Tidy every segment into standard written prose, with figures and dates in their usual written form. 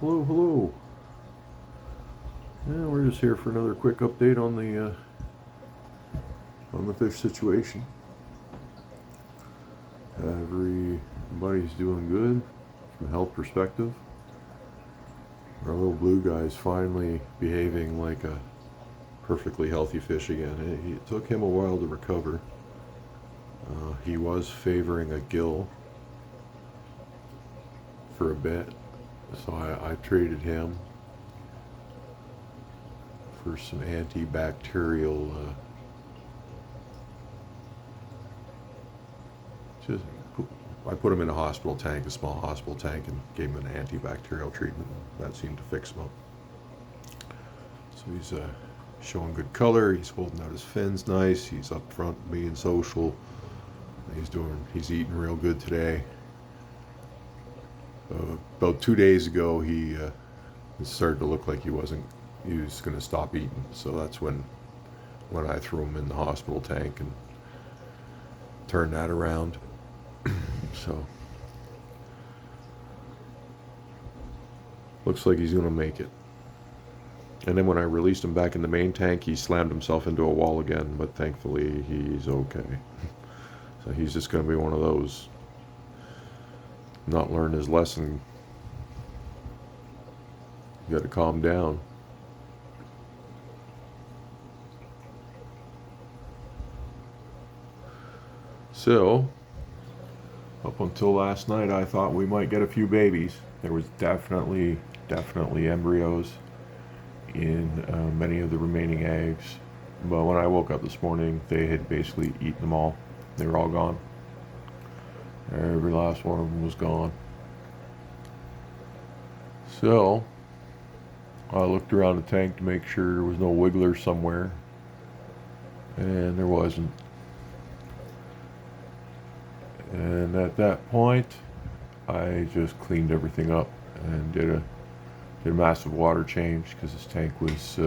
Hello, hello. Yeah, we're just here for another quick update on the fish situation. Everybody's doing good from a health perspective. Our little blue guy's finally behaving like a perfectly healthy fish again. It took him a while to recover. He was favoring a gill for a bit, so I traded him for some antibacterial. Just I put him in a hospital tank, a small hospital tank, and gave him an antibacterial treatment. That seemed to fix him up. So he's showing good color. He's holding out his fins nice. He's up front being social. He's eating real good today. About 2 days ago, it started to look like he was going to stop eating. So that's when I threw him in the hospital tank and turned that around. So looks like he's going to make it. And then when I released him back in the main tank, he slammed himself into a wall again, but thankfully he's okay. So he's just going to be one of those not learned his lesson. You got to calm down. So up until last night, I thought we might get a few babies. There was definitely embryos in many of the remaining eggs. But when I woke up this morning, they had basically eaten them all. They were all gone. Every last one of them was gone. So I looked around the tank to make sure there was no wigglers somewhere, and there wasn't. And at that point, I just cleaned everything up and did a massive water change because this tank was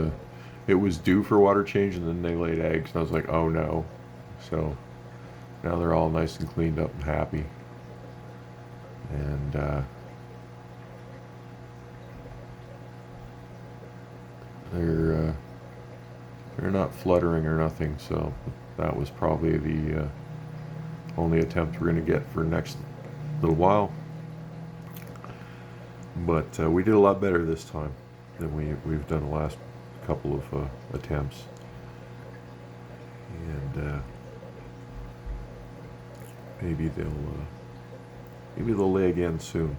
it was due for water change, and then they laid eggs, and I was like, oh no. So now they're all nice and cleaned up and happy, and they're not fluttering or nothing. So that was probably the only attempt we're going to get for next little while. But we did a lot better this time than we've done the last couple of attempts. And maybe they'll lay again soon.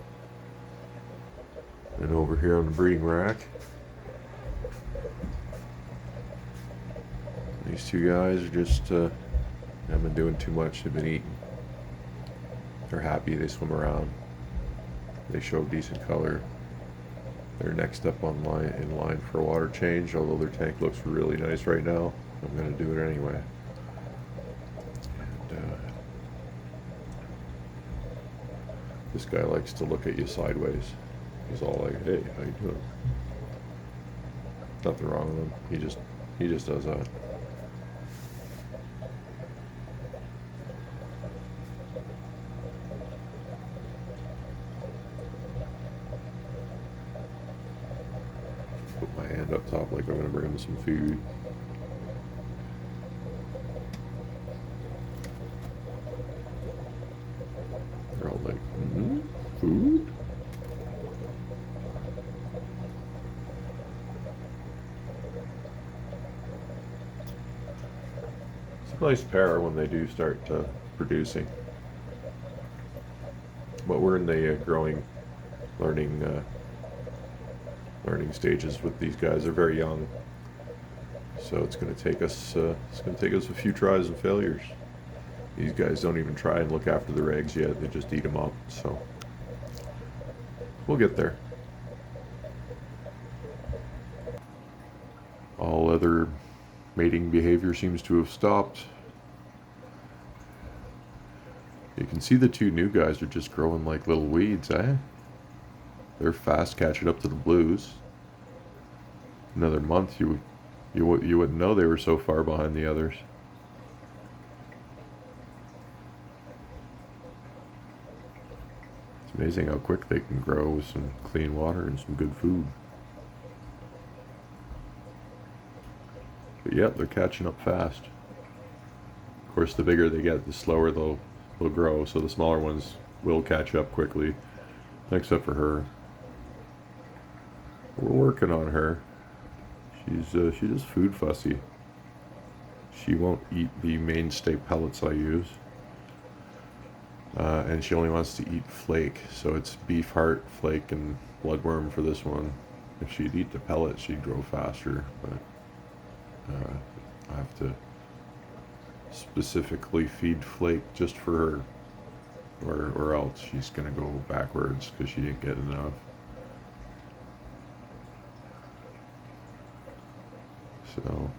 And over here on the breeding rack, these two guys are just haven't been doing too much. They've been eating. They're happy. They swim around. They show decent color. They're next up in line for a water change. Although their tank looks really nice right now, I'm going to do it anyway. And this guy likes to look at you sideways. He's all like, "Hey, how you doing?" Nothing wrong with him. He just does that. Put my hand up top like I'm going to bring him some food. They're all like, food? It's a nice pair when they do start producing. But we're in the learning stages with these guys. They're very young, so it's going to take us a few tries and failures. These guys don't even try and look after their eggs yet. They just eat them up. So we'll get there. All other mating behavior seems to have stopped. You can see the two new guys are just growing like little weeds, eh? They're fast catching up to the blues. Another month, you wouldn't know they were so far behind the others. Amazing how quick they can grow with some clean water and some good food. But yeah, they're catching up fast. Of course, the bigger they get, the slower they'll grow. So the smaller ones will catch up quickly, except for her. We're working on her. She's just food fussy. She won't eat the mainstay pellets I use, and she only wants to eat flake. So it's beef heart, flake, and bloodworm for this one. If she'd eat the pellets, she'd grow faster. But I have to specifically feed flake just for her, or else she's gonna go backwards because she didn't get enough. So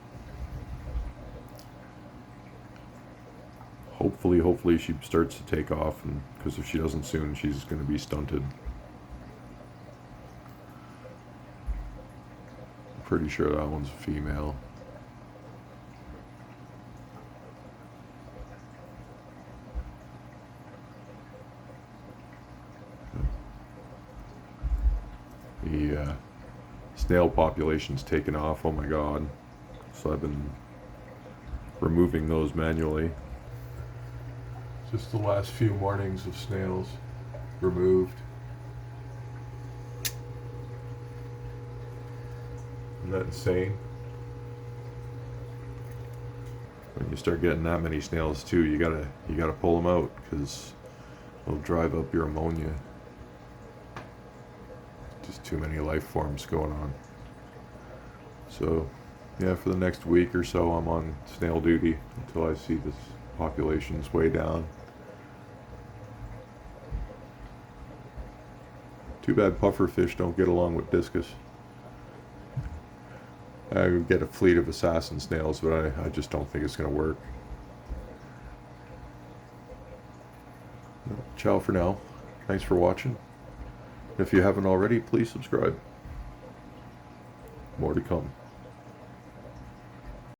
hopefully she starts to take off, and because if she doesn't soon, she's going to be stunted. I'm pretty sure that one's a female. The snail population's taken off. Oh my god. So I've been removing those manually. Just the last few mornings of snails removed. Isn't that insane? When you start getting that many snails too, you gotta pull them out because they'll drive up your ammonia. Just too many life forms going on. So yeah, for the next week or so I'm on snail duty until I see this population's way down. Too bad pufferfish don't get along with discus. I would get a fleet of assassin snails, but I just don't think it's going to work. Ciao for now. Thanks for watching. If you haven't already, please subscribe. More to come.